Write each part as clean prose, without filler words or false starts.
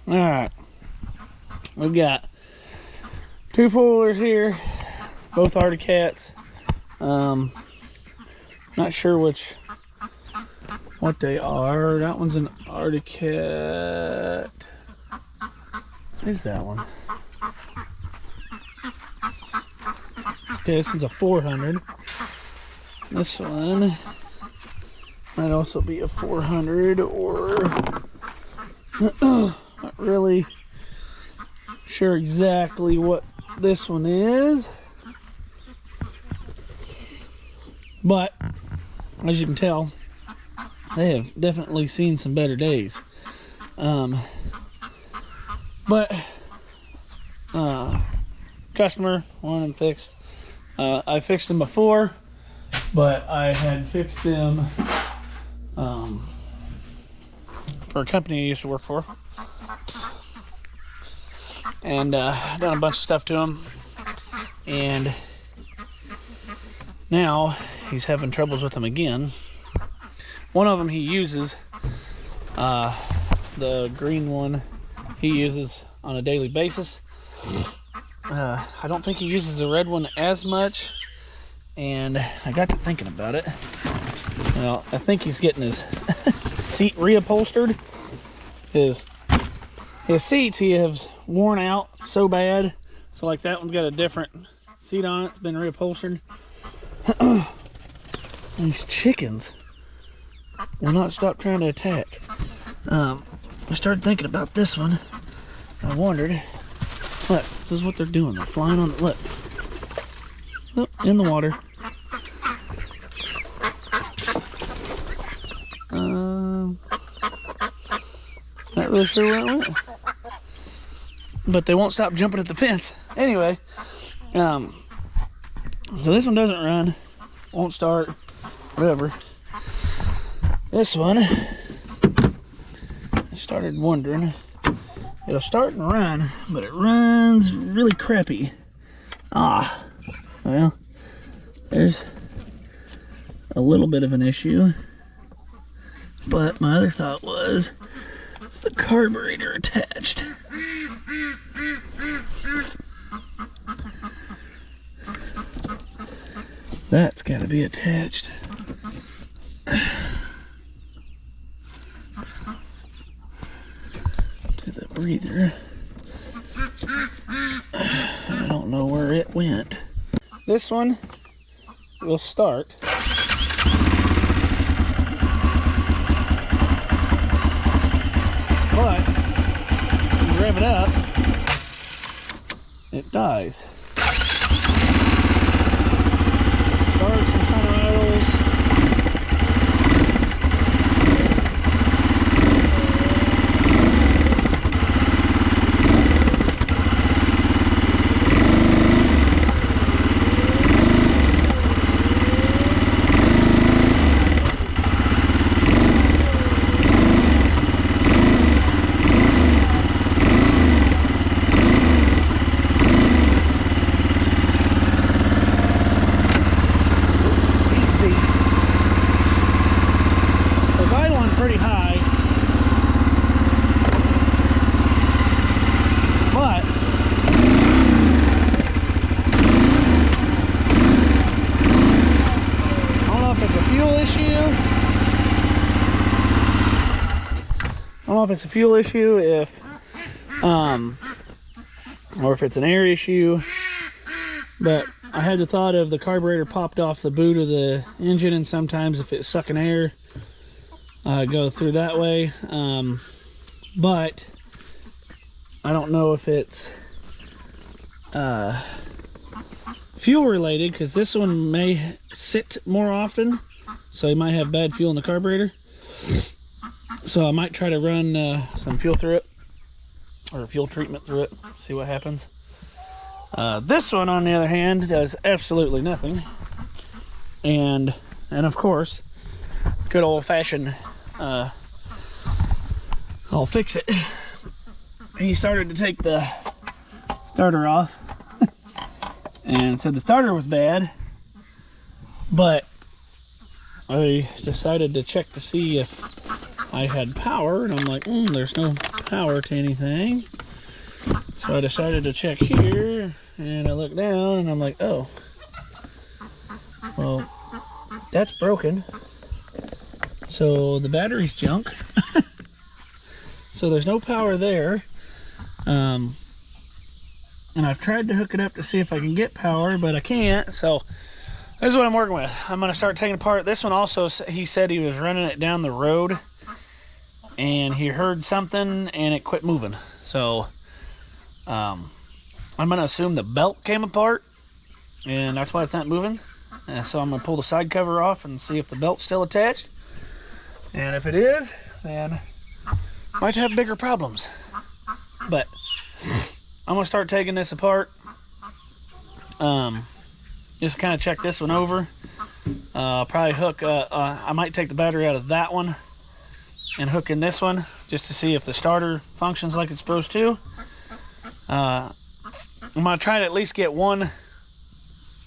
All right, we've got 2 four-wheelers here, both Arctic Cats. Not sure what they are. That one's an Arctic Cat. What is that one? Okay, this one's a 400. This one might also be a 400, or not really sure exactly what this one is. But as you can tell, they have definitely seen some better days. But customer wanted them fixed. I fixed them before, but I had fixed them for a company I used to work for, and done a bunch of stuff to them, and now he's having troubles with them again. One of them he uses, the green one he uses on a daily basis. I don't think he uses the red one as much, and I got to thinking about it. Well, I think he's getting his seat reupholstered. His seats he has worn out so bad, so like that one's got a different seat on it. It's been reupholstered. These chickens will not stop trying to attack. I started thinking about this one. I wondered, look, this is what they're doing. They're flying on, look, oh, in the water. Not really sure where it went, but they won't stop jumping at the fence. Anyway, so this one doesn't run, won't start, whatever. This one, I started wondering, it'll start and run, but it runs really crappy. Well, there's a little bit of an issue, but my other thought was, it's the carburetor attached. That's got to be attached. To the breather. I don't know where it went. This one will start. But when you rev it up, it dies. Starts and kind of rattles. Pretty high, but I don't know if it's a fuel issue. Or if it's an air issue. But I had the thought of the carburetor popped off the boot of the engine, and sometimes if it's sucking air, go through that way, but I don't know if it's fuel related, because this one may sit more often, so you might have bad fuel in the carburetor. So I might try to run some fuel through it, or fuel treatment through it, see what happens. This one, on the other hand, does absolutely nothing, and of course, good old-fashioned I'll fix it. He started to take the starter off and said the starter was bad, but I decided to check to see if I had power, and I'm like, there's no power to anything. So I decided to check here, and I look down and I'm like, oh, well, that's broken. So the battery's junk. So there's no power there. And I've tried to hook it up to see if I can get power, but I can't. So this is what I'm working with. I'm going to start taking apart. This one also, he said he was running it down the road and he heard something and it quit moving. So I'm going to assume the belt came apart and that's why it's not moving. So I'm going to pull the side cover off and see if the belt's still attached. And if it is, then might have bigger problems. But I'm going to start taking this apart. Just kind of check this one over. Probably hook, I might take the battery out of that one and hook in this one just to see if the starter functions like it's supposed to. I'm going to try to at least get one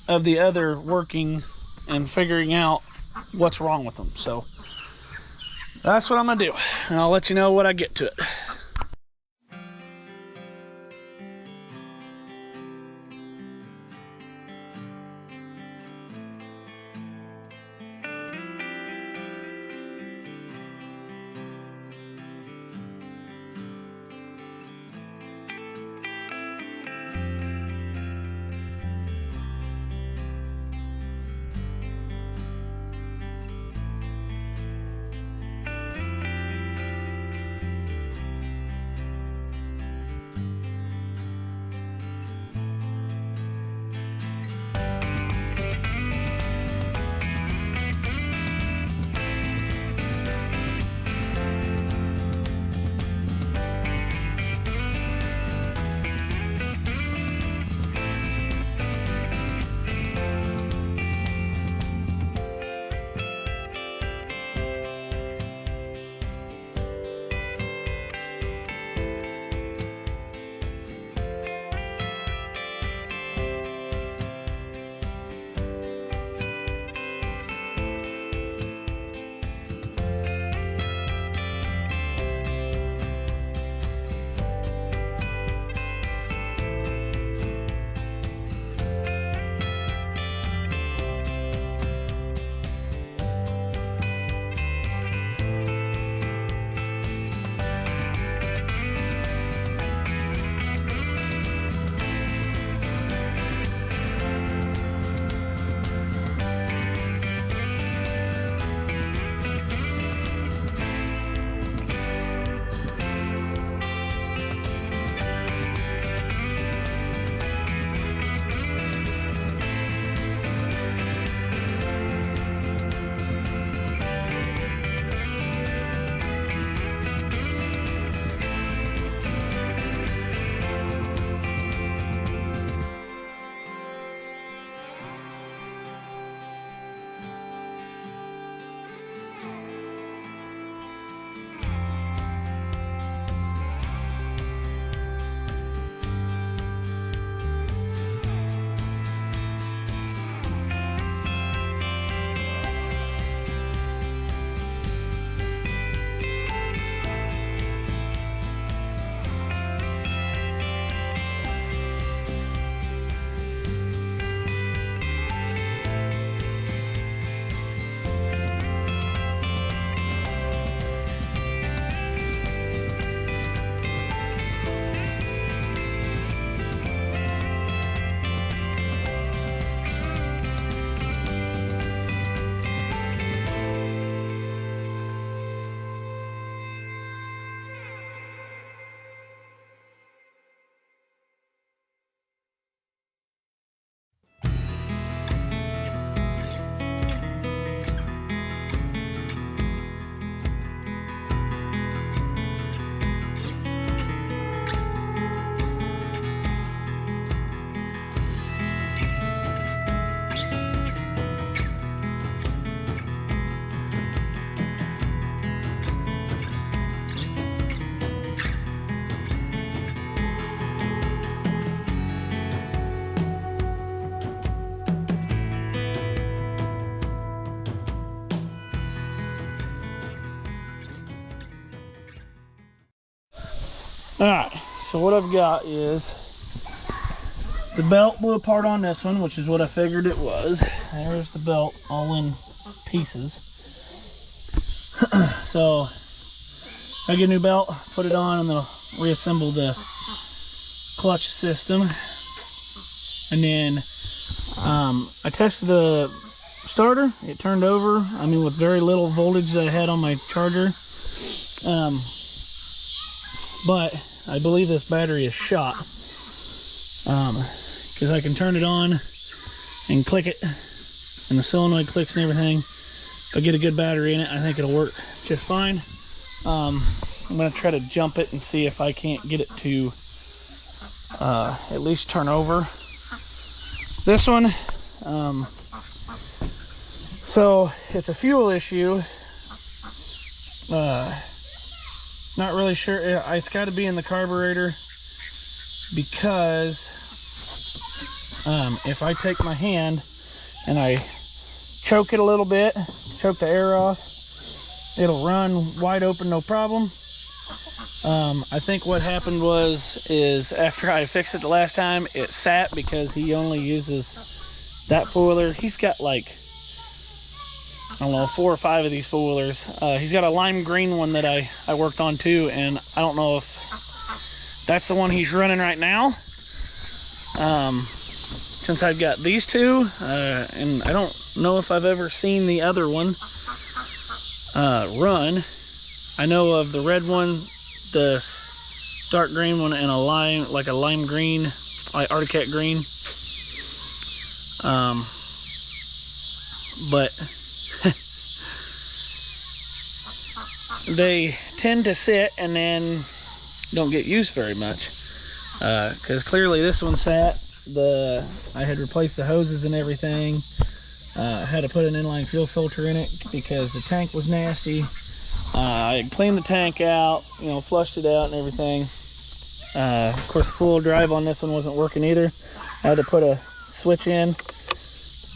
of the other working and figuring out what's wrong with them. So that's what I'm going to do. And I'll let you know when I get to it. Alright, so what I've got is the belt blew apart on this one, which is what I figured it was. There's the belt all in pieces. So I get a new belt, put it on, and then I'll reassemble the clutch system. And then I tested the starter. It turned over, I mean, with very little voltage that I had on my charger. But I believe this battery is shot. Because I can turn it on and click it, and the solenoid clicks and everything. If I get a good battery in it, I think it'll work just fine. I'm going to try to jump it and see if I can't get it to at least turn over. This one, so it's a fuel issue. Not really sure. It's got to be in the carburetor, because if I take my hand and I choke it a little bit, choke the air off, it'll run wide open, no problem. I think what happened is after I fixed it the last time, it sat because he only uses that four-wheeler. He's got like, I don't know, 4 or 5 of these four-wheelers. He's got a lime green one that I worked on too, and I don't know if that's the one he's running right now. Since I've got these two, and I don't know if I've ever seen the other one run. I know of the red one, the dark green one, and a lime, like a lime green, like Arctic Cat green. But they tend to sit and then don't get used very much. Because clearly this one sat. I had replaced the hoses and everything. Had to put an inline fuel filter in it because the tank was nasty. I cleaned the tank out, you know, flushed it out and everything. Of course, full drive on this one wasn't working either. I had to put a switch in,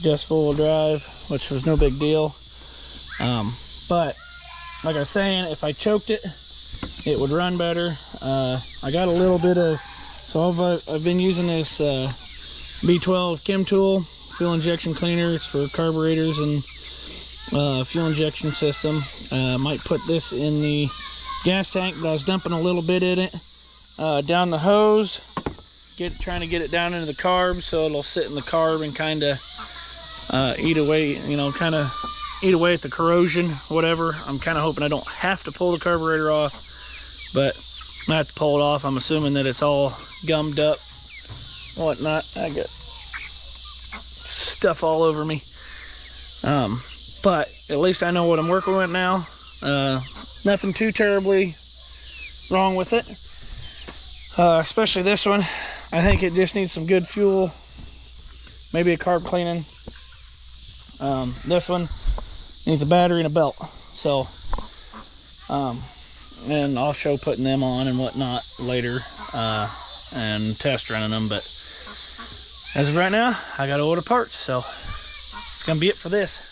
just full drive, which was no big deal. But like I was saying, if I choked it, it would run better. I got a little bit of, so I've been using this B12 Chem Tool fuel injection cleaner. It's for carburetors and fuel injection system. Might put this in the gas tank, but I was dumping a little bit in it down the hose, trying to get it down into the carb so it'll sit in the carb and kind of eat away, you know, kind of eat away at the corrosion, whatever. I'm kind of hoping I don't have to pull the carburetor off, but I have to pull it off. I'm assuming that it's all gummed up, whatnot. I got stuff all over me. But at least I know what I'm working with now. Nothing too terribly wrong with it. Especially this one. I think it just needs some good fuel. Maybe a carb cleaning. This one needs a battery and a belt. So, and I'll show putting them on and whatnot later, and test running them. But as of right now, I got to order parts. So it's going to be it for this.